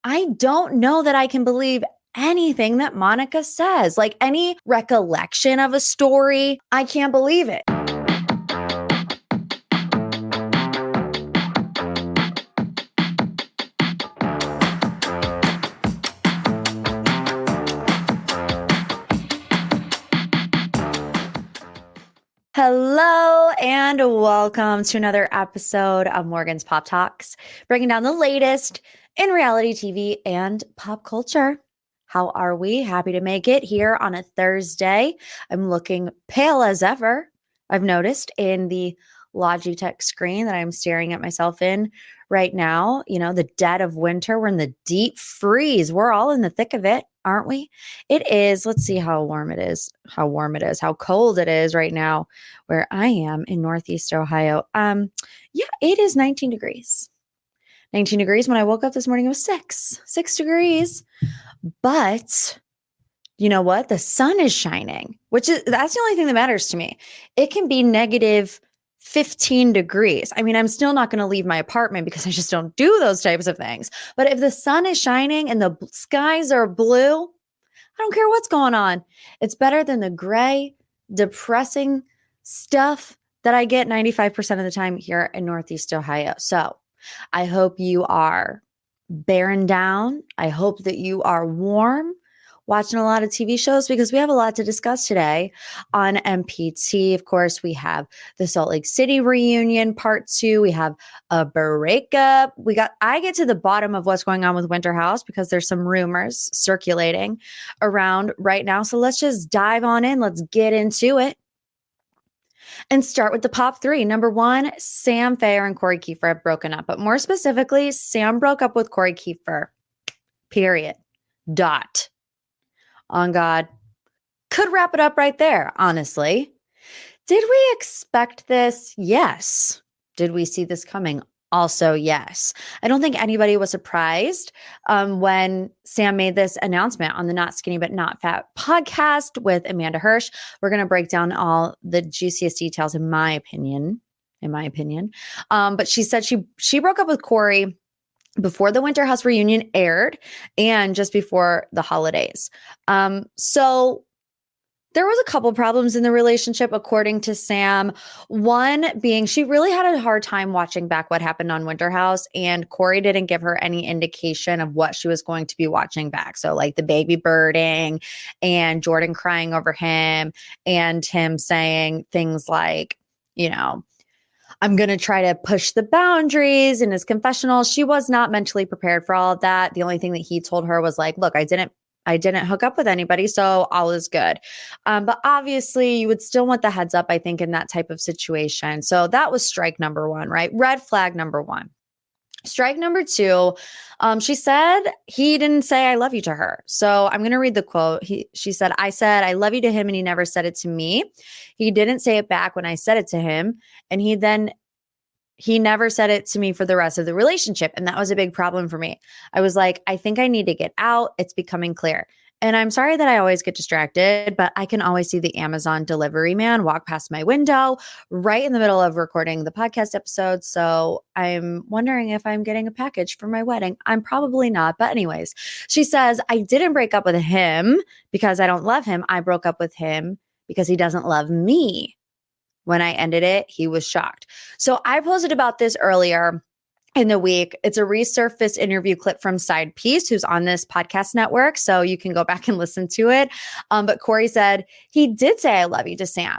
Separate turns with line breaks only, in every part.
I don't know that I can believe anything that Monica says. Like any recollection of a story, I can't believe it. Hello and welcome to another episode of Morgan's Pop Talks, breaking down the latest in reality TV and pop culture. How are we? Happy to make it here on a Thursday. I'm looking pale as ever. I've noticed in the Logitech screen that I'm staring at myself in right now. You know, the dead of winter. We're in the deep freeze. We're all in the thick of it, aren't we? It is. Let's see how warm it is, how cold it is right now where I am in Northeast Ohio. Yeah, it is 19 degrees. 19 degrees. When I woke up this morning, it was 6 degrees. But you know what? The sun is shining, that's the only thing that matters to me. It can be negative 15 degrees. I mean, I'm still not going to leave my apartment because I just don't do those types of things. But if the sun is shining and the skies are blue, I don't care what's going on. It's better than the gray, depressing stuff that I get 95% of the time here in Northeast Ohio. So I hope you are bearing down. I hope that you are warm, watching a lot of TV shows because we have a lot to discuss today on MPT. Of course, we have the Salt Lake City reunion part 2. We have a breakup. I get to the bottom of what's going on with Winter House because there's some rumors circulating around right now. So let's just dive on in. Let's get into it. And start with the pop 3. Number 1, Sam Fayer and Corey Kiefer have broken up. But more specifically, Sam broke up with Corey Kiefer. Period. Dot. On God. Could wrap it up right there, honestly. Did we expect this? Yes. Did we see this coming? Also, yes. I don't think anybody was surprised when Sam made this announcement on the Not Skinny But Not Fat podcast with Amanda Hirsch. We're going to break down all the juiciest details, in my opinion. But she said she broke up with Corey before the Winter House reunion aired and just before the holidays. So there was a couple problems in the relationship, according to Sam. One being she really had a hard time watching back what happened on Winter House, and Corey didn't give her any indication of what she was going to be watching back. So like the baby birding and Jordan crying over him and him saying things like, you know, I'm going to try to push the boundaries in his confessional. She was not mentally prepared for all of that. The only thing that he told her was like, look, I didn't hook up with anybody, so all is good. But obviously you would still want the heads up, I think, in that type of situation. So that was strike number 1, right? Red flag number 1. Strike number 2, she said he didn't say I love you to her. So I'm going to read the quote. She said, I said I love you to him and he never said it to me. He didn't say it back when I said it to him. And he never said it to me for the rest of the relationship. And that was a big problem for me. I was like, I think I need to get out. It's becoming clear. And I'm sorry that I always get distracted, but I can always see the Amazon delivery man walk past my window right in the middle of recording the podcast episode. So I'm wondering if I'm getting a package for my wedding. I'm probably not. But anyways, she says, I didn't break up with him because I don't love him. I broke up with him because he doesn't love me. When I ended it, he was shocked. So I posted about this earlier in the week. It's a resurfaced interview clip from Side Piece, who's on this podcast network. So you can go back and listen to it. But Corey said he did say, I love you to Sam.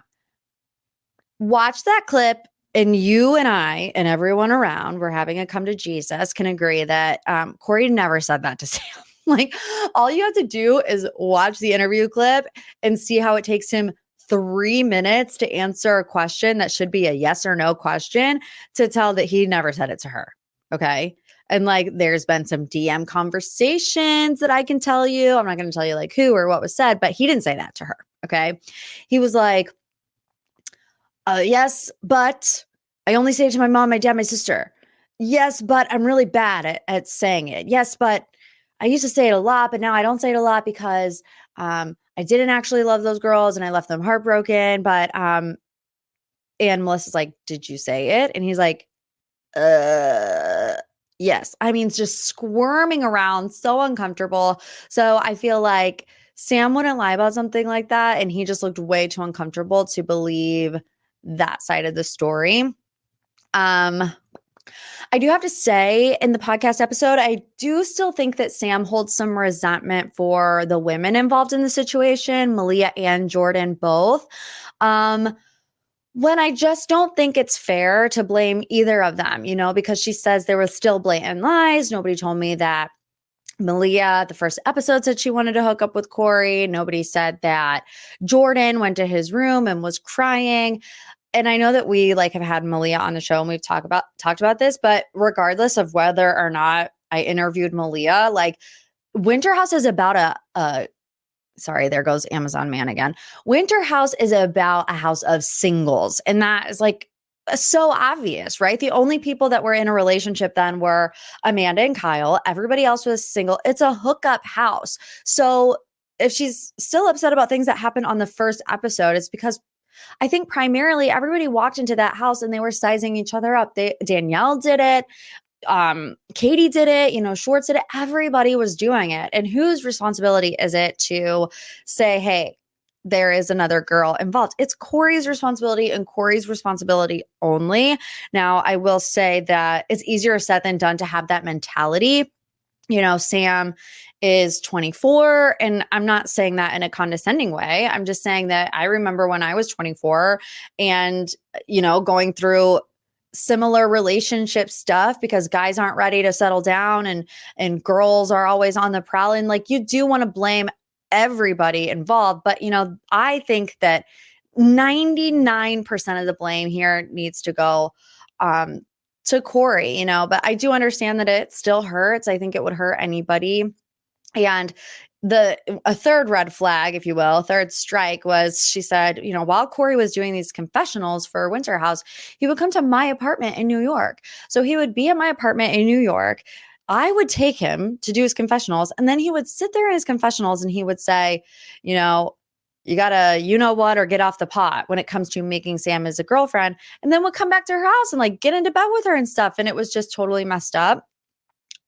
Watch that clip. And you and I and everyone around, we're having a come to Jesus, can agree that Corey never said that to Sam. Like, all you have to do is watch the interview clip and see how it takes him 3 minutes to answer a question that should be a yes or no question to tell that he never said it to her. Okay. And like, there's been some DM conversations that I can tell you. I'm not going to tell you like who or what was said, but he didn't say that to her. Okay. He was like, yes, but I only say it to my mom, my dad, my sister. Yes, but I'm really bad at saying it. Yes, but I used to say it a lot, but now I don't say it a lot because I didn't actually love those girls and I left them heartbroken. But and Melissa's like, did you say it? And he's like, Yes. I mean, just squirming around, so uncomfortable. So I feel like Sam wouldn't lie about something like that. And he just looked way too uncomfortable to believe that side of the story. I do have to say in the podcast episode, I do still think that Sam holds some resentment for the women involved in the situation, Malia and Jordan both. When I just don't think it's fair to blame either of them, because she says there was still blatant lies. Nobody told me that Malia, the first episode, said she wanted to hook up with Corey. Nobody said that Jordan went to his room and was crying. And I know that we have had Malia on the show and we've talked about this, but regardless of whether or not I interviewed Malia, Winter House is about sorry, there goes Amazon man again. Winter House is about a house of singles. And that is so obvious, right? The only people that were in a relationship then were Amanda and Kyle. Everybody else was single. It's a hookup house. So if she's still upset about things that happened on the first episode, it's because I think primarily everybody walked into that house and they were sizing each other up. Danielle did it. Katie did it, Schwartz did it. Everybody was doing it. And whose responsibility is it to say, hey, there is another girl involved? It's Corey's responsibility and Corey's responsibility only. Now, I will say that it's easier said than done to have that mentality. Sam is 24, and I'm not saying that in a condescending way. I'm just saying that I remember when I was 24 and, going through similar relationship stuff because guys aren't ready to settle down and girls are always on the prowl. And you do want to blame everybody involved. But, I think that 99% of the blame here needs to go to Corey, but I do understand that it still hurts. I think it would hurt anybody. And a third red flag, if you will, a third strike was, she said, while Corey was doing these confessionals for Winter House, he would come to my apartment in New York. So he would be at my apartment in New York. I would take him to do his confessionals. And then he would sit there in his confessionals and he would say, you gotta, what, or get off the pot when it comes to making Sam as a girlfriend. And then would come back to her house and get into bed with her and stuff. And it was just totally messed up.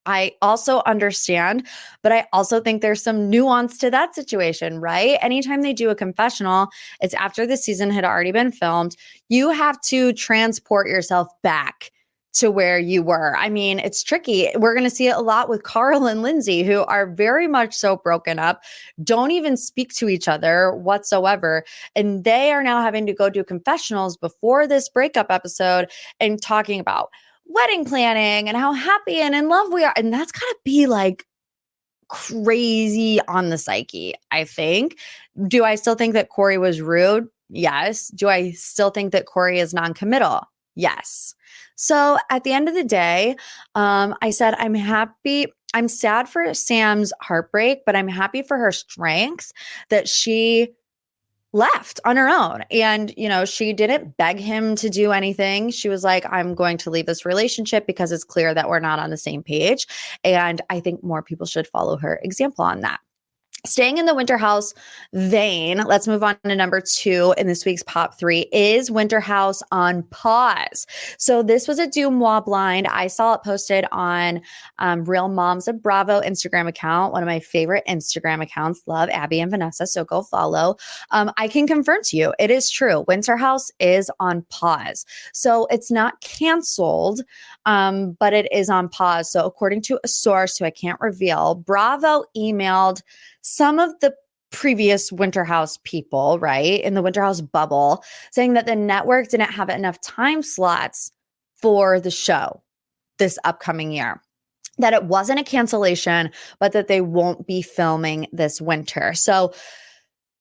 I also understand, but I also think there's some nuance to that situation, right? Anytime they do a confessional, it's after the season had already been filmed. You have to transport yourself back to where you were. I mean, it's tricky. We're going to see it a lot with Carl and Lindsay, who are very much so broken up, don't even speak to each other whatsoever. And they are now having to go do confessionals before this breakup episode and talking about wedding planning and how happy and in love we are. And that's gotta be crazy on the psyche, I think. Do I still think that Corey was rude? Yes. Do I still think that Corey is non-committal? Yes. So at the end of the day, I said, I'm happy. I'm sad for Sam's heartbreak, but I'm happy for her strength that she left on her own. And, she didn't beg him to do anything. She was like, I'm going to leave this relationship because it's clear that we're not on the same page. And I think more people should follow her example on that. Staying in the Winter House vein, let's move on to number 2 in this week's Pop 3 is Winter House on pause. So this was a Dumois blind. I saw it posted on Real Moms of Bravo Instagram account, one of my favorite Instagram accounts. Love Abby and Vanessa, so go follow. I can confirm to you, it is true. Winter House is on pause. So it's not canceled, but it is on pause. So according to a source who I can't reveal, Bravo emailed some of the previous Winter House people, right, in the Winter House bubble, saying that the network didn't have enough time slots for the show this upcoming year, that it wasn't a cancellation, but that they won't be filming this winter. So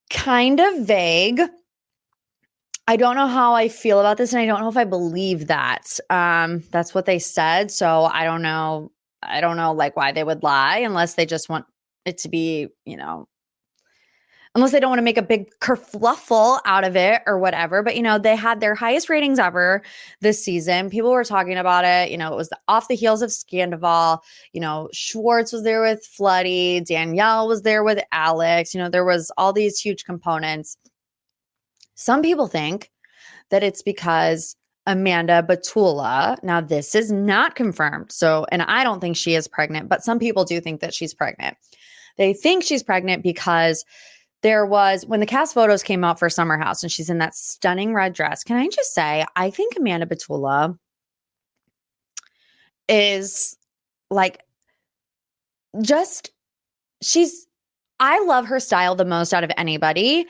kind of vague. I don't know how I feel about this, and I don't know if I believe that. That's what they said. So I don't know why they would lie unless they just want it to be, unless they don't want to make a big kerfluffle out of it or whatever. But, they had their highest ratings ever this season. People were talking about it. It was off the heels of Scandival. Schwartz was there with Floody. Danielle was there with Alex. There was all these huge components. Some people think that it's because Amanda Batula. Now, this is not confirmed. So, and I don't think she is pregnant, but some people do think that she's pregnant. They think she's pregnant because there was, when the cast photos came out for Summer House and she's in that stunning red dress. Can I just say, I think Amanda Batula is like, just, I love her style the most out of anybody,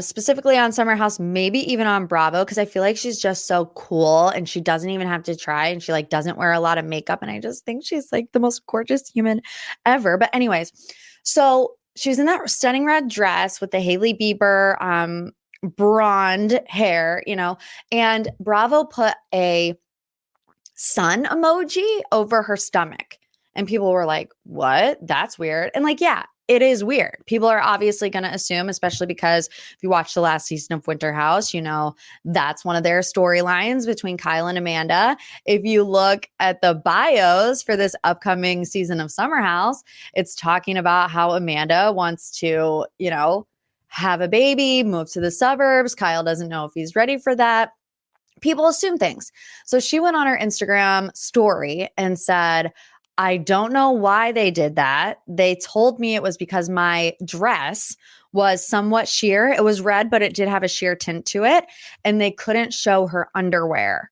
specifically on Summer House, maybe even on Bravo, because I feel like she's just so cool and she doesn't even have to try, and she like doesn't wear a lot of makeup, and I just think she's like the most gorgeous human ever. But anyways, so she was in that stunning red dress with the Hailey Bieber blonde hair, and Bravo put a sun emoji over her stomach. And people were like, what? That's weird. And like, yeah, it is weird. People are obviously going to assume, especially because if you watch the last season of Winter House, that's one of their storylines between Kyle and Amanda. If you look at the bios for this upcoming season of Summer House, it's talking about how Amanda wants to, have a baby, move to the suburbs. Kyle doesn't know if he's ready for that. People assume things. So she went on her Instagram story and said, I don't know why they did that. They told me it was because my dress was somewhat sheer. It was red, but it did have a sheer tint to it. And they couldn't show her underwear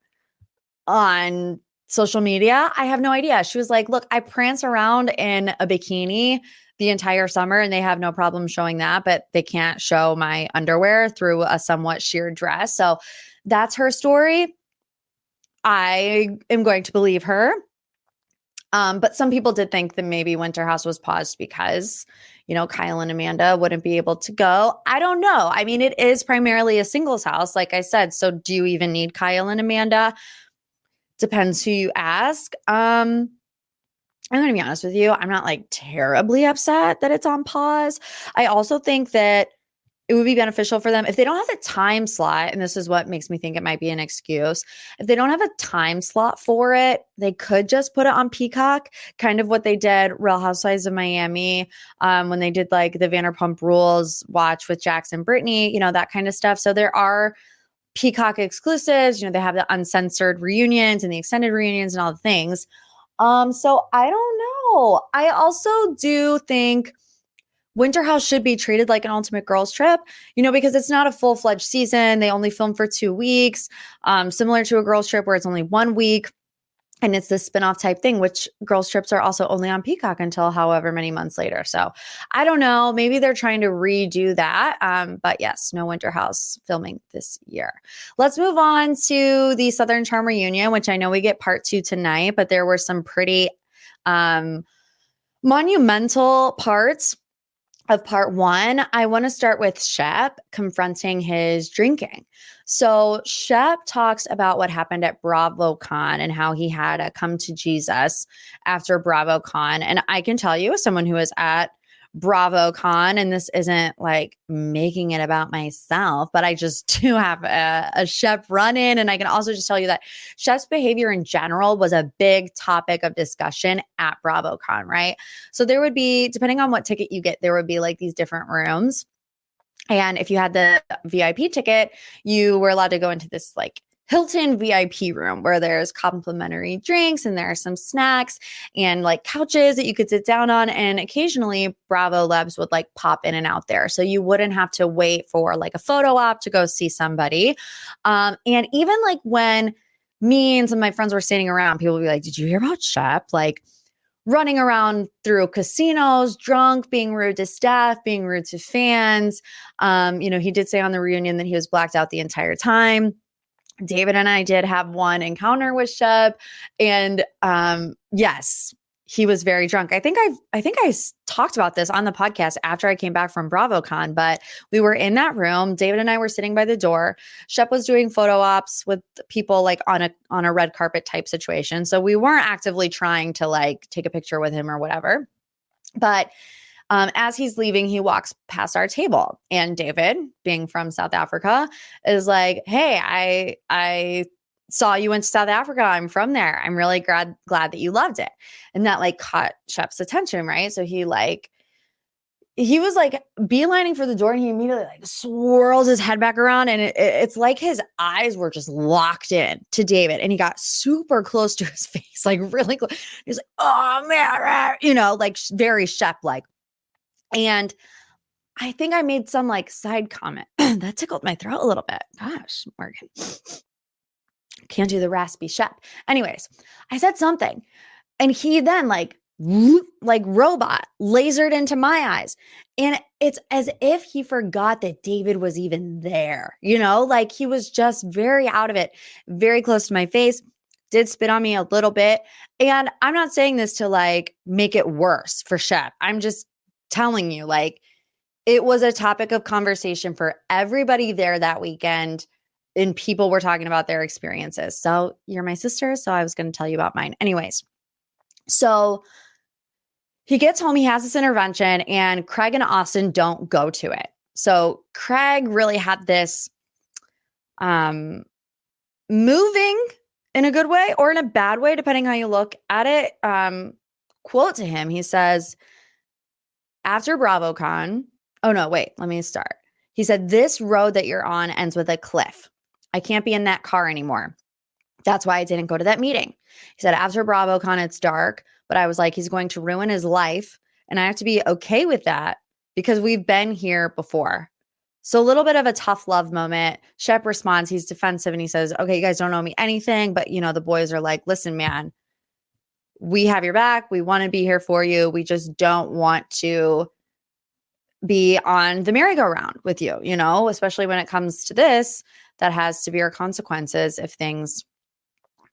on social media. I have no idea. She was like, look, I prance around in a bikini the entire summer and they have no problem showing that, but they can't show my underwear through a somewhat sheer dress. So that's her story. I am going to believe her. But some people did think that maybe Winter House was paused because, Kyle and Amanda wouldn't be able to go. I don't know. I mean, it is primarily a singles house, like I said. So do you even need Kyle and Amanda? Depends who you ask. I'm going to be honest with you. I'm not like terribly upset that it's on pause. I also think that it would be beneficial for them if they don't have a time slot. And this is what makes me think it might be an excuse. If they don't have a time slot for it, they could just put it on Peacock, kind of what they did Real Housewives of Miami, when they did like the Vanderpump Rules watch with Jax and Brittany, that kind of stuff. So there are Peacock exclusives, they have the uncensored reunions and the extended reunions and all the things. So I don't know. I also do think Winter House should be treated like an ultimate girls trip, because it's not a full-fledged season. They only film for 2 weeks, similar to a girls trip where it's only 1 week. And it's this spinoff type thing, which girls trips are also only on Peacock until however many months later. So I don't know. Maybe they're trying to redo that. But yes, no Winter House filming this year. Let's move on to the Southern Charm reunion, which I know we get part 2 tonight, but there were some pretty monumental parts of part 1. I want to start with Shep confronting his drinking. So Shep talks about what happened at BravoCon and how he had a come to Jesus after BravoCon. And I can tell you, as someone who was at BravoCon, and this isn't like making it about myself, but I just do have a Shep run in. And I can also just tell you that Shep's behavior in general was a big topic of discussion at BravoCon, right? So there would be, depending on what ticket you get, there would be like these different rooms. And if you had the VIP ticket, you were allowed to go into this like Hilton VIP room where there's complimentary drinks and there are some snacks and like couches that you could sit down on. And occasionally Bravo Lebs would like pop in and out there. So you wouldn't have to wait for like a photo op to go see somebody. And even like when me and some of my friends were standing around, people would be like, did you hear about Shep? Like running around through casinos, drunk, being rude to staff, being rude to fans. He did say on the reunion that he was blacked out the entire time. David and I did have one encounter with Shep, and yes, he was very drunk. I think I talked about this on the podcast after I came back from BravoCon, but we were in that room. David and I were sitting by the door. Shep was doing photo ops with people like on a red carpet type situation. So we weren't actively trying to like take a picture with him or whatever. But as he's leaving, he walks past our table, and David, being from South Africa, is like, hey, I saw you went to South Africa. I'm from there. I'm really glad that you loved it. And that like caught Shep's attention, right? So he like he was like beelining for the door, and he immediately like swirls his head back around, and it's like his eyes were just locked in to David, and he got super close to his face, like really close. He's like, "Oh man," like very Shep-like. And I think I made some like side comment that tickled my throat a little bit. Gosh, Morgan, can't do the raspy Shep. Anyways, I said something, and he then like robot lasered into my eyes. And it's as if he forgot that David was even there, like he was just very out of it, very close to my face, did spit on me a little bit. And I'm not saying this to like make it worse for Shep. I'm just telling you, like, it was a topic of conversation for everybody there that weekend, and people were talking about their experiences. So you're my sister, so I was going to tell you about mine. Anyways, so he gets home, he has this intervention, and Craig and Austin don't go to it. So Craig really had this moving in a good way or in a bad way, depending how you look at it, quote to him. He says, after BravoCon, oh no, wait, let me start. He said, this road that you're on ends with a cliff. I can't be in that car anymore. That's why I didn't go to that meeting. He said, after BravoCon, it's dark, but I was like, he's going to ruin his life. And I have to be okay with that because we've been here before. So a little bit of a tough love moment. Shep responds, he's defensive, and he says, okay, you guys don't owe me anything. But, the boys are like, listen, man, we have your back. We want to be here for you. We just don't want to be on the merry-go-round with you, especially when it comes to this, that has severe consequences if things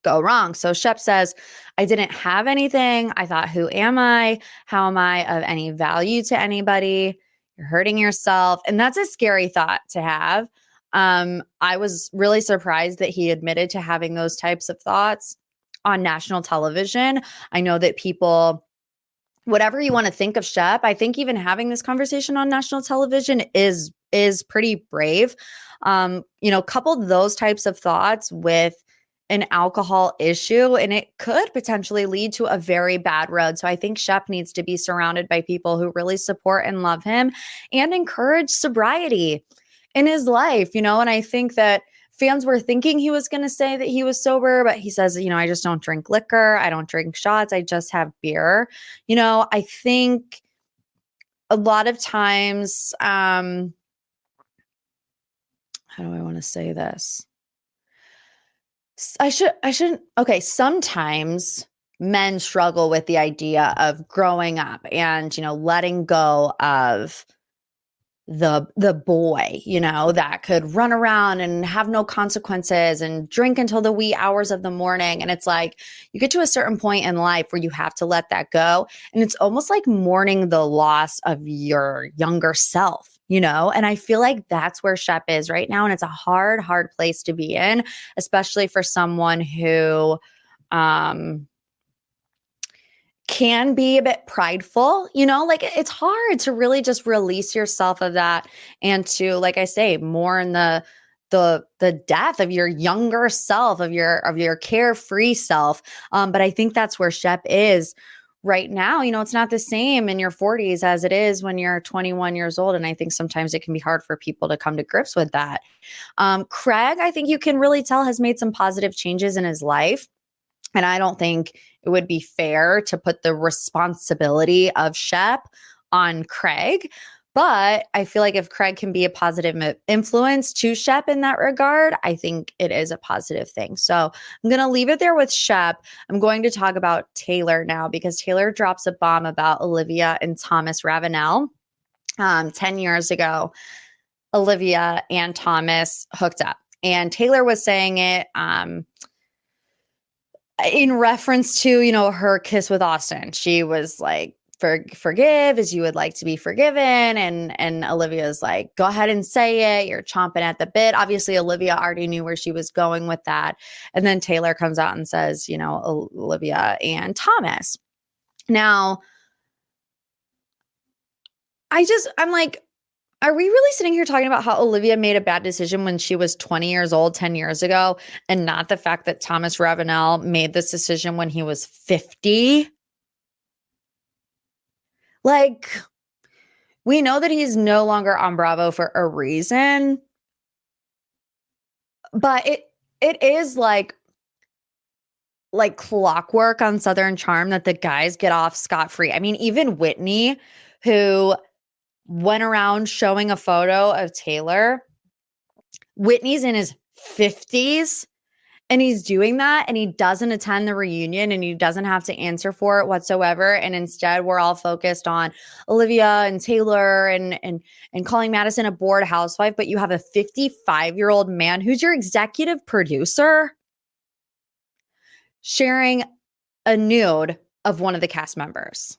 go wrong. So Shep says, I didn't have anything. I thought, who am I? How am I of any value to anybody? You're hurting yourself. And that's a scary thought to have. I was really surprised that he admitted to having those types of thoughts on national television. I know that people, whatever you want to think of Shep, I think even having this conversation on national television is pretty brave. Coupled those types of thoughts with an alcohol issue, and it could potentially lead to a very bad road. So I think Shep needs to be surrounded by people who really support and love him and encourage sobriety in his life, and I think that fans were thinking he was going to say that he was sober, but he says, I just don't drink liquor. I don't drink shots. I just have beer. I think a lot of times, how do I want to say this? Okay. Sometimes men struggle with the idea of growing up and, letting go of the boy, that could run around and have no consequences and drink until the wee hours of the morning. And it's like, you get to a certain point in life where you have to let that go. And it's almost like mourning the loss of your younger self. And I feel like that's where Shep is right now. And it's a hard, hard place to be in, especially for someone who can be a bit prideful, like it's hard to really just release yourself of that and to, like I say, mourn the death of your younger self, of your carefree self. But I think that's where Shep is right now. It's not the same in your 40s as it is when you're 21 years old. And I think sometimes it can be hard for people to come to grips with that. Craig, I think you can really tell, has made some positive changes in his life. And I don't think it would be fair to put the responsibility of Shep on Craig. But I feel like if Craig can be a positive influence to Shep in that regard, I think it is a positive thing. So I'm going to leave it there with Shep. I'm going to talk about Taylor now because Taylor drops a bomb about Olivia and Thomas Ravenel. 10 years ago, Olivia and Thomas hooked up. And Taylor was saying it in reference to, her kiss with Austin. She was like, forgive as you would like to be forgiven. And Olivia's like, go ahead and say it. You're chomping at the bit. Obviously, Olivia already knew where she was going with that. And then Taylor comes out and says, Olivia and Thomas. Now, I'm like, are we really sitting here talking about how Olivia made a bad decision when she was 20 years old, 10 years ago, and not the fact that Thomas Ravenel made this decision when he was 50? Like, We know that he's no longer on Bravo for a reason, but it is like clockwork on Southern Charm that the guys get off scot-free. I mean, even Whitney, who went around showing a photo of Taylor. Whitney's in his 50s and he's doing that, and he doesn't attend the reunion, and he doesn't have to answer for it whatsoever. And instead, we're all focused on Olivia and Taylor and calling Madison a bored housewife. But you have a 55-year-old man who's your executive producer sharing a nude of one of the cast members.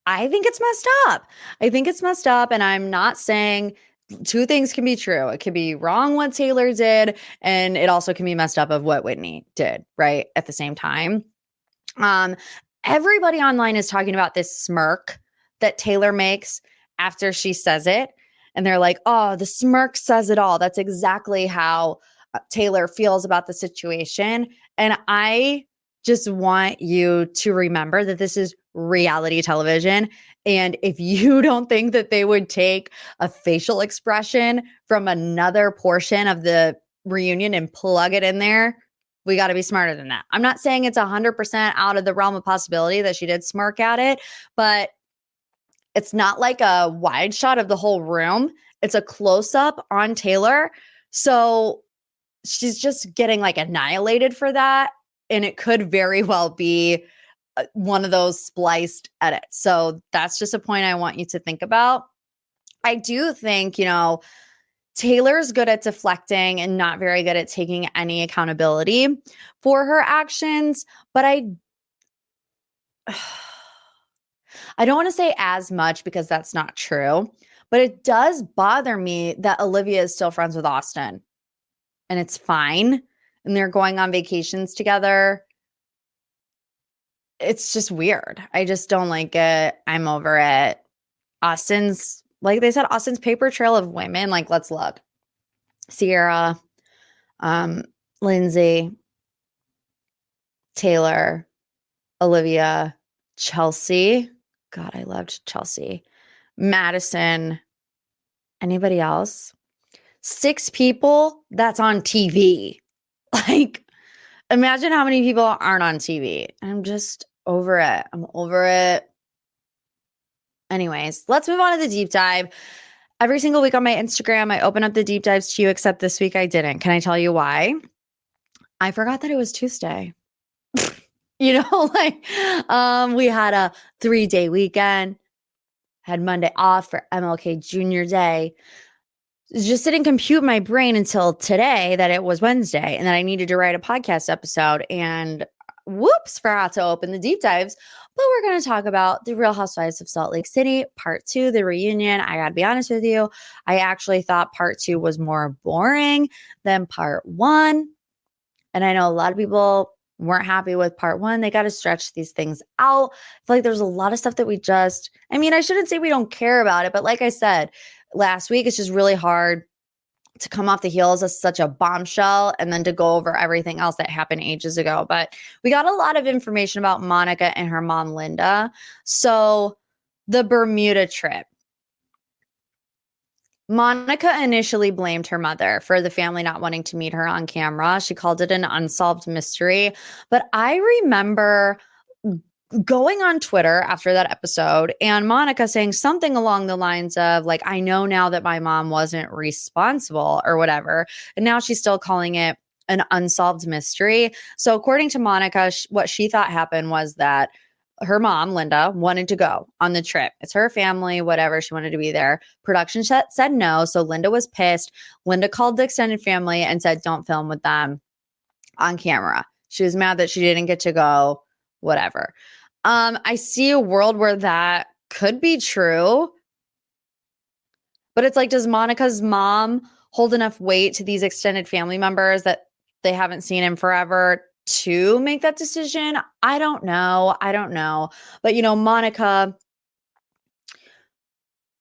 I think it's messed up. I think it's messed up, and I'm not saying two things can be true. It could be wrong what Taylor did, and it also can be messed up of what Whitney did, right? At the same time. Everybody online is talking about this smirk that Taylor makes after she says it. And they're like, oh, the smirk says it all. That's exactly how Taylor feels about the situation. And I just want you to remember that this is reality television. And if you don't think that they would take a facial expression from another portion of the reunion and plug it in there, we got to be smarter than that. I'm not saying it's 100% out of the realm of possibility that she did smirk at it, but it's not like a wide shot of the whole room. It's a close up on Taylor. So she's just getting like annihilated for that. And it could very well be one of those spliced edits. So that's just a point I want you to think about. I do think, Taylor's good at deflecting and not very good at taking any accountability for her actions. But I don't want to say as much because that's not true. But it does bother me that Olivia is still friends with Austin. And it's fine. And they're going on vacations together. It's just weird. I just don't like it. I'm over it. Austin's, like they said, Austin's paper trail of women. Like, let's look. Sierra, Lindsay, Taylor, Olivia, Chelsea. God, I loved Chelsea. Madison. Anybody else? 6 people that's on TV. Like, imagine how many people aren't on TV. I'm just over it. I'm over it. Anyways, let's move on to the deep dive. Every single week on my Instagram, I open up the deep dives to you, except this week I didn't. Can I tell you why? I forgot that it was Tuesday. We had a 3-day weekend, had Monday off for MLK Jr. Day. Just didn't compute my brain until today that it was Wednesday and that I needed to write a podcast episode, and whoops, forgot to open the deep dives. But we're going to talk about the Real Housewives of Salt Lake City, part 2, the reunion. I got to be honest with you. I actually thought part 2 was more boring than part 1. And I know a lot of people weren't happy with part 1. They got to stretch these things out. I feel like there's a lot of stuff that I shouldn't say we don't care about it, but like I said last week, it's just really hard to come off the heels of such a bombshell and then to go over everything else that happened ages ago. But we got a lot of information about Monica and her mom, Linda. So the Bermuda trip. Monica initially blamed her mother for the family not wanting to meet her on camera. She called it an unsolved mystery. But I remember going on Twitter after that episode and Monica saying something along the lines of like, I know now that my mom wasn't responsible or whatever. And now she's still calling it an unsolved mystery. So according to Monica, what she thought happened was that her mom, Linda, wanted to go on the trip. It's her family, whatever. She wanted to be there. Production said no. So Linda was pissed. Linda called the extended family and said, don't film with them on camera. She was mad that she didn't get to go, whatever. I see a world where that could be true. But it's like, does Monica's mom hold enough weight to these extended family members that they haven't seen in forever to make that decision? I don't know. But, Monica,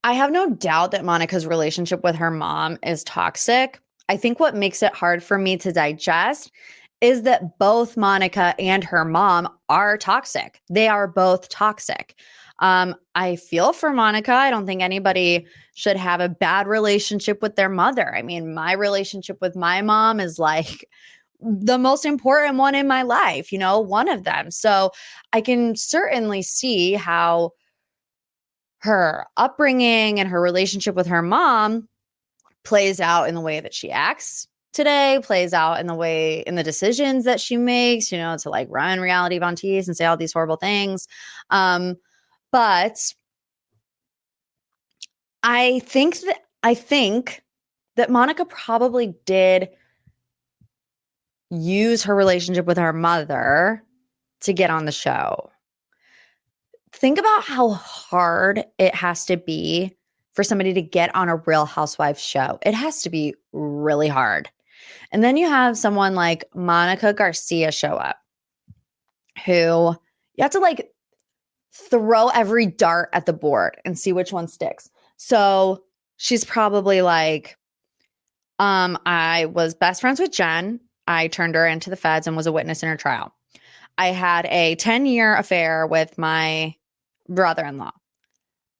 I have no doubt that Monica's relationship with her mom is toxic. I think what makes it hard for me to digest is that both Monica and her mom are toxic. They are both toxic. I feel for Monica. I don't think anybody should have a bad relationship with their mother. I mean, my relationship with my mom is like the most important one in my life, one of them. So I can certainly see how her upbringing and her relationship with her mom plays out in the way that she acts today, plays out in the decisions that she makes, to like run reality Vontiers and say all these horrible things. But I think that Monica probably did use her relationship with her mother to get on the show. Think about how hard it has to be for somebody to get on a Real Housewives show. It has to be really hard. And then you have someone like Monica Garcia show up, who you have to like throw every dart at the board and see which one sticks. So she's probably like, I was best friends with Jen. I turned her into the feds and was a witness in her trial. I had a 10-year affair with my brother-in-law.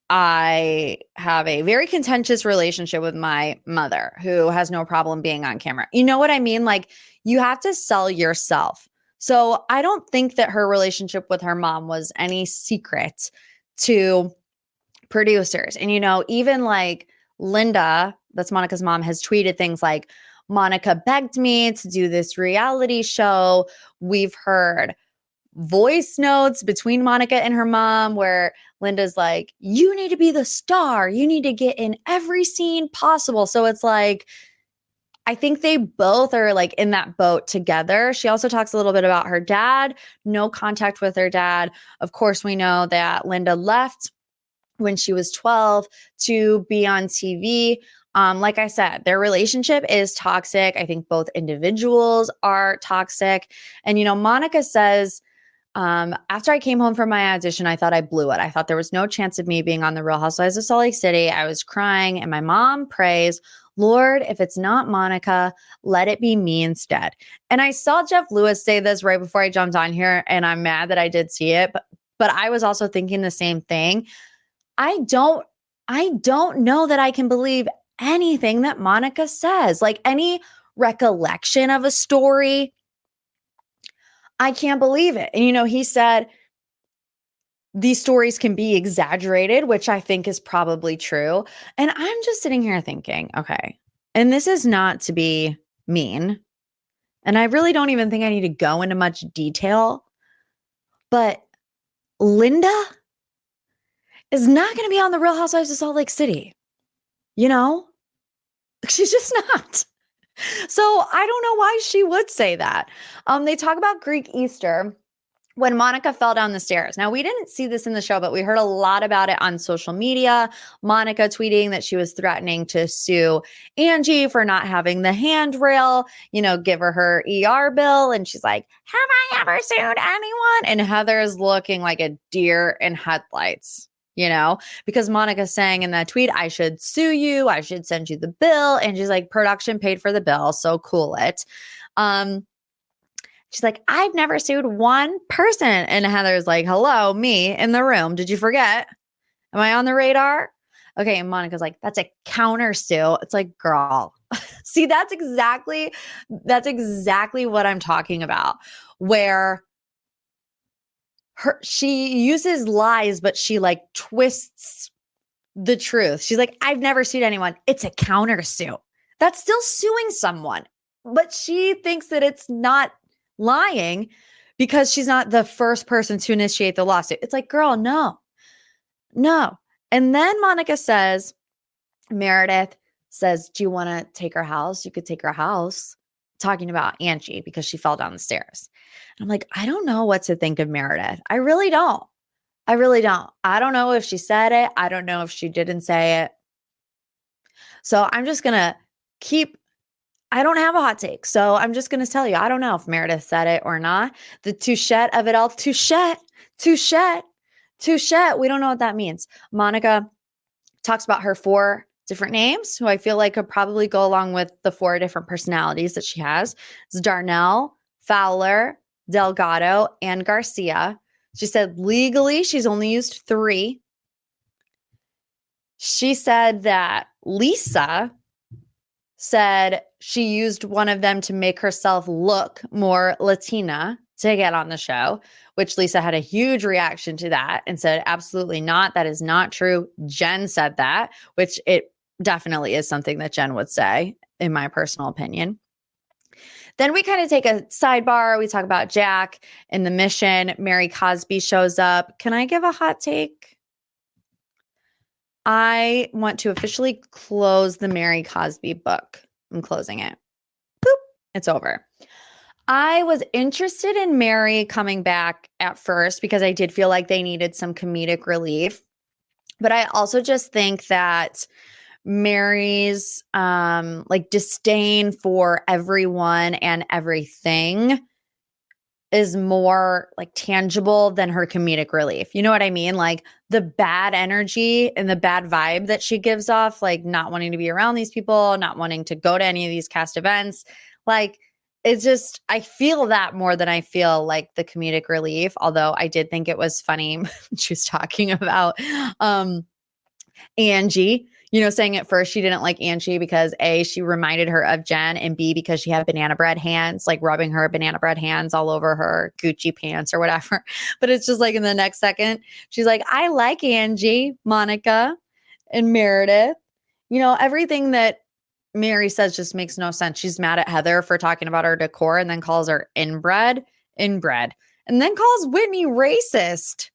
I have a very contentious relationship with my mother, who has no problem being on camera. You know what I mean? Like, you have to sell yourself. So I don't think that her relationship with her mom was any secret to producers. And, even like Linda, that's Monica's mom, has tweeted things like, Monica begged me to do this reality show. We've heard voice notes between Monica and her mom where Linda's like, you need to be the star. You need to get in every scene possible. So it's like, I think they both are like in that boat together. She also talks a little bit about her dad, no contact with her dad. Of course, we know that Linda left when she was 12 to be on TV. Like I said, their relationship is toxic. I think both individuals are toxic. And, Monica says, after I came home from my audition, I thought I blew it. I thought there was no chance of me being on the Real Housewives of Salt Lake City. I was crying, and my mom prays, Lord, if it's not Monica, let it be me instead. And I saw Jeff Lewis say this right before I jumped on here, and I'm mad that I did see it, but I was also thinking the same thing. I don't know that I can believe anything that Monica says. Like, any recollection of a story, I can't believe it. And, he said these stories can be exaggerated, which I think is probably true. And I'm just sitting here thinking, okay, and this is not to be mean, and I really don't even think I need to go into much detail, but Linda is not going to be on the Real Housewives of Salt Lake City. She's just not. So I don't know why she would say that. They talk about Greek Easter when Monica fell down the stairs. Now, we didn't see this in the show, but we heard a lot about it on social media. Monica tweeting that she was threatening to sue Angie for not having the handrail, give her ER bill. And she's like, have I ever sued anyone? And Heather's looking like a deer in headlights. Because Monica's saying in that tweet, I should sue you. I should send you the bill. And she's like, production paid for the bill. So cool it. She's like, I've never sued one person. And Heather's like, hello, me in the room. Did you forget? Am I on the radar? Okay. And Monica's like, that's a countersuit. It's like, girl, see, that's exactly what I'm talking about, where she uses lies, but she like twists the truth. She's like, I've never sued anyone. It's a countersuit. That's still suing someone. But she thinks that it's not lying because she's not the first person to initiate the lawsuit. It's like, girl, no. And then Monica says, Meredith says, do you want to take her house? You could take her house. Talking about Angie because she fell down the stairs. And I'm like, I don't know what to think of Meredith. I really don't. I don't know if she said it. I don't know if she didn't say it. So I'm just going to I don't have a hot take. So I'm just going to tell you, I don't know if Meredith said it or not. The touchette of it all, touchette. We don't know what that means. Monica talks about her 4 different names who I feel like could probably go along with the 4 different personalities that she has. It's Darnell, Fowler, Delgado, and Garcia. She said legally she's only used 3. She said that Lisa said she used one of them to make herself look more Latina to get on the show, which Lisa had a huge reaction to that and said, absolutely not. That is not true. Jen said that, which it definitely is something that Jen would say, in my personal opinion. Then we kind of take a sidebar. We talk about Jack and the mission. Mary Cosby shows up. Can I give a hot take? I want to officially close the Mary Cosby book. I'm closing it. Boop. It's over. I was interested in Mary coming back at first because I did feel like they needed some comedic relief. But I also just think that Mary's like disdain for everyone and everything is more like tangible than her comedic relief. You know what I mean? Like the bad energy and the bad vibe that she gives off, like not wanting to be around these people, not wanting to go to any of these cast events. Like it's just, I feel that more than I feel like the comedic relief. Although I did think it was funny. She was talking about Angie, saying at first she didn't like Angie because A, she reminded her of Jen, and B, because she had banana bread hands, like rubbing her banana bread hands all over her Gucci pants or whatever. But it's just like in the next second, she's like, I like Angie, Monica, and Meredith. Everything that Mary says just makes no sense. She's mad at Heather for talking about her decor and then calls her inbred, and then calls Whitney racist.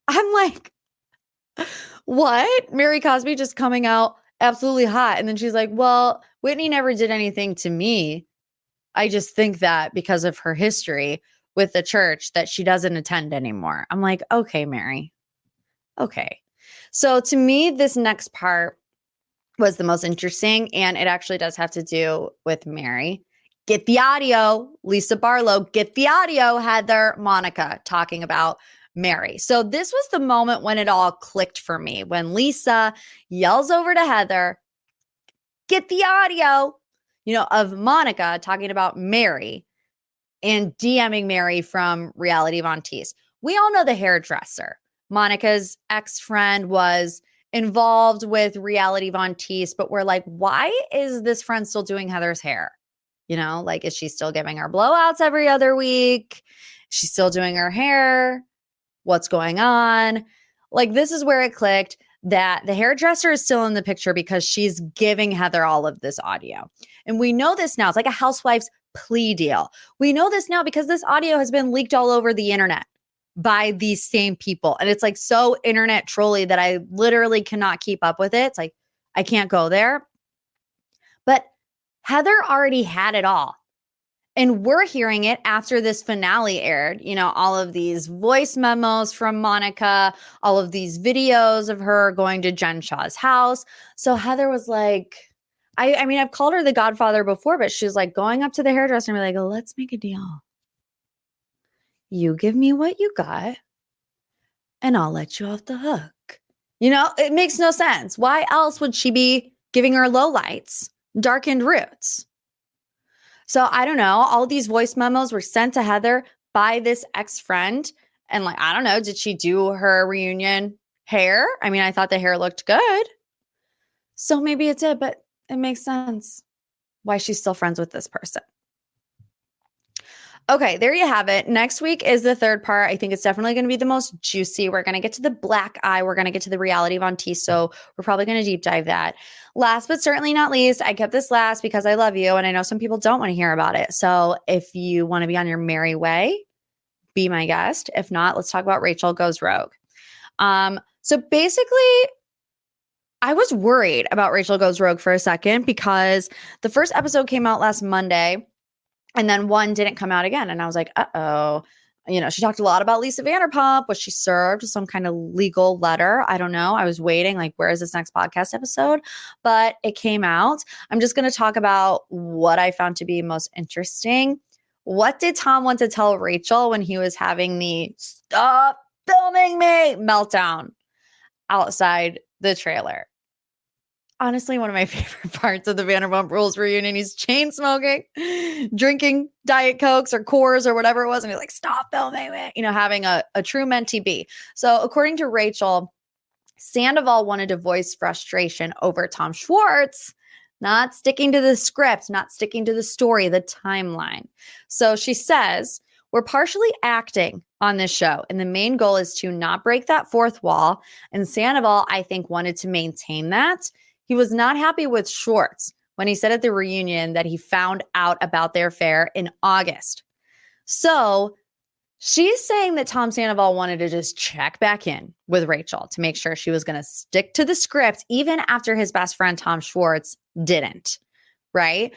I'm like, what? Mary Cosby just coming out absolutely hot. And then she's like, well, Whitney never did anything to me. I just think that because of her history with the church that she doesn't attend anymore. I'm like, okay, Mary. Okay. So to me, this next part was the most interesting, and it actually does have to do with Mary. Get the audio, Lisa Barlow. Get the audio, Heather, Monica talking about Mary. So this was the moment when it all clicked for me, when Lisa yells over to Heather, get the audio, of Monica talking about Mary and DMing Mary from Reality Von Teese. We all know the hairdresser. Monica's ex-friend was involved with Reality Von Teese, but we're like, why is this friend still doing Heather's hair? Like, is she still giving her blowouts every other week? She's still doing her hair? What's going on? Like, this is where it clicked that the hairdresser is still in the picture because she's giving Heather all of this audio. And we know this now. It's like a Housewives plea deal. We know this now because this audio has been leaked all over the internet by these same people. And it's like so internet trolly that I literally cannot keep up with it. It's like, I can't go there. But Heather already had it all. And we're hearing it after this finale aired, all of these voice memos from Monica, all of these videos of her going to Jen Shah's house. So Heather was like, I mean, I've called her the Godfather before, but she's like going up to the hairdresser and be like, let's make a deal. You give me what you got and I'll let you off the hook. It makes no sense. Why else would she be giving her lowlights, darkened roots? So I don't know. All these voice memos were sent to Heather by this ex-friend. And like, I don't know, did she do her reunion hair? I mean, I thought the hair looked good. So maybe it did, but it makes sense why she's still friends with this person. Okay, there you have it. Next week is the third part. I think it's definitely going to be the most juicy. We're going to get to the black eye. We're going to get to the reality of Auntie. So we're probably going to deep dive that. Last but certainly not least, I kept this last because I love you. And I know some people don't want to hear about it. So if you want to be on your merry way, be my guest. If not, let's talk about Rachel Goes Rogue. So basically, I was worried about Rachel Goes Rogue for a second because the first episode came out last Monday. And then one didn't come out again. And I was like, uh-oh. She talked a lot about Lisa Vanderpump. Was she served some kind of legal letter? I don't know. I was waiting, like, where is this next podcast episode? But it came out. I'm just going to talk about what I found to be most interesting. What did Tom want to tell Rachel when he was having the stop filming me meltdown outside the trailer? honestly one of my favorite parts of the Vanderpump Rules reunion. He's chain smoking, drinking Diet Cokes or Coors or whatever it was. And he's like, stop filming me, having a true mentee be. So according to Rachel, Sandoval wanted to voice frustration over Tom Schwartz not sticking to the script, not sticking to the story, the timeline. So she says, we're partially acting on this show, and the main goal is to not break that fourth wall. And Sandoval, I think, wanted to maintain that. He was not happy with Schwartz when he said at the reunion that he found out about their affair in August. So she's saying that Tom Sandoval wanted to just check back in with Rachel to make sure she was going to stick to the script, even after his best friend, Tom Schwartz, didn't, right?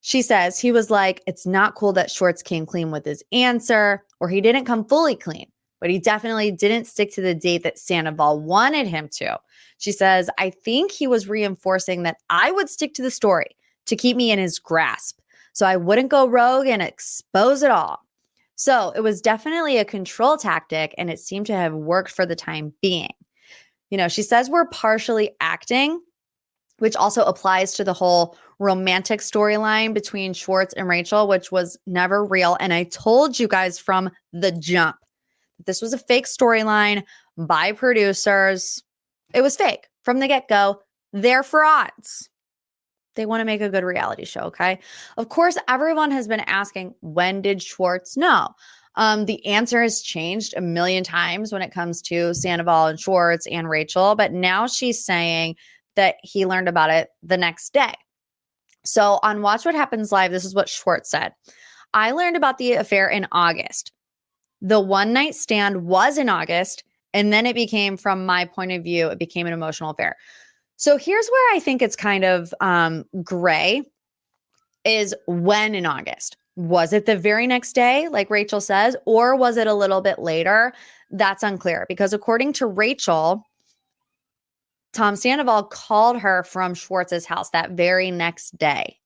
She says he was like, it's not cool that Schwartz came clean with his answer, or he didn't come fully clean, but he definitely didn't stick to the date that Sandoval wanted him to. She says, I think he was reinforcing that I would stick to the story to keep me in his grasp, so I wouldn't go rogue and expose it all. So it was definitely a control tactic, and it seemed to have worked for the time being. She says we're partially acting, which also applies to the whole romantic storyline between Schwartz and Rachel, which was never real. And I told you guys from the jump that this was a fake storyline by producers. It was fake from the get-go. They're frauds. They want to make a good reality show, okay? Of course, everyone has been asking, when did Schwartz know? The answer has changed a million times when it comes to Sandoval and Schwartz and Rachel, but now she's saying that he learned about it the next day. So on Watch What Happens Live, this is what Schwartz said. I learned about the affair in August. The one-night stand was in August, and then it became, from my point of view, it became an emotional affair. So here's where I think it's kind of gray, is when in August. Was it the very next day, like Rachel says, or was it a little bit later? That's unclear, because according to Rachel, Tom Sandoval called her from Schwartz's house that very next day,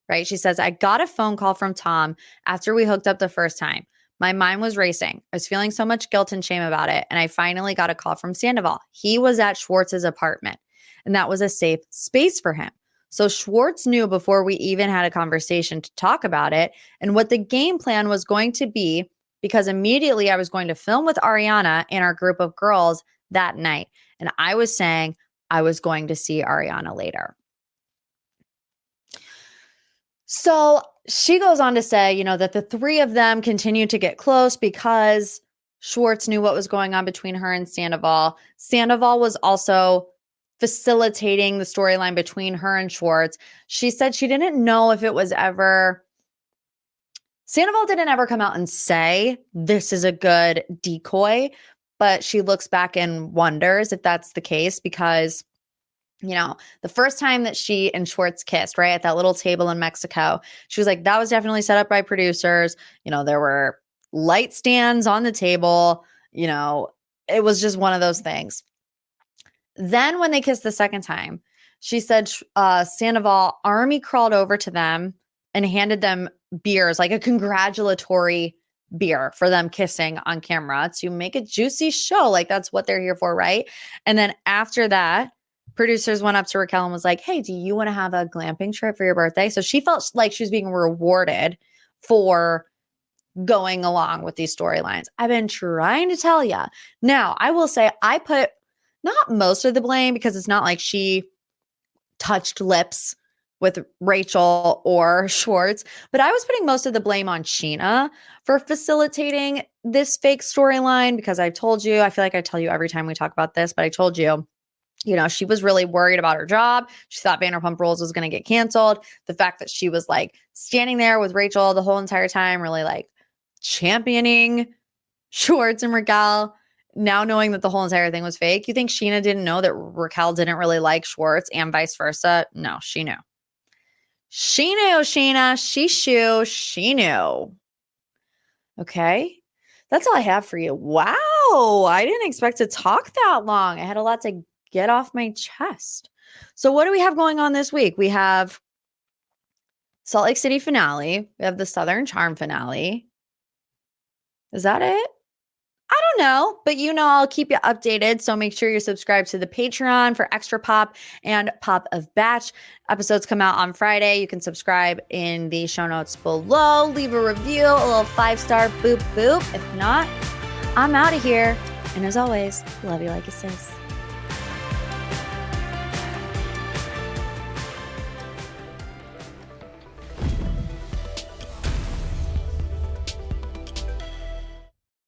right? She says, I got a phone call from Tom after we hooked up the first time. My mind was racing. I was feeling so much guilt and shame about it, and I finally got a call from Sandoval. He was at Schwartz's apartment, and that was a safe space for him. So Schwartz knew before we even had a conversation to talk about it and what the game plan was going to be, because immediately I was going to film with Ariana and our group of girls that night. And I was saying I was going to see Ariana later. So she goes on to say, that the three of them continued to get close because Schwartz knew what was going on between her and Sandoval. Sandoval was also facilitating the storyline between her and Schwartz. She said she didn't know if it was ever, Sandoval didn't ever come out and say this is a good decoy, but she looks back and wonders if that's the case, because the first time that she and Schwartz kissed, right, at that little table in Mexico, she was like, that was definitely set up by producers. There were light stands on the table. It was just one of those things. Then when they kissed the second time, she said Sandoval army crawled over to them and handed them beers, like a congratulatory beer for them kissing on camera to make a juicy show. Like, that's what they're here for, right? And then after that, producers went up to Raquel and was like, hey, do you want to have a glamping trip for your birthday? So she felt like she was being rewarded for going along with these storylines. I've been trying to tell you. Now, I will say I put not most of the blame, because it's not like she touched lips with Rachel or Schwartz, but I was putting most of the blame on Sheena for facilitating this fake storyline, because I told you, I feel like I tell you every time we talk about this, but I told you, she was really worried about her job. She thought Vanderpump Rules was going to get canceled. The fact that she was like standing there with Rachel the whole entire time, really like championing Schwartz and Raquel, now knowing that the whole entire thing was fake. You think Sheena didn't know that Raquel didn't really like Schwartz and vice versa? No, she knew. She knew, Sheena. She knew. Okay. That's all I have for you. Wow. I didn't expect to talk that long. I had a lot to get off my chest. So what do we have going on this week? We have Salt Lake City finale. We have the Southern Charm finale. Is that it? I don't know, but I'll keep you updated. So make sure you're subscribed to the Patreon for extra pop and pop of batch. Episodes come out on Friday. You can subscribe in the show notes below. Leave a review, a little 5-star boop boop. If not, I'm out of here. And as always, love you like a sis.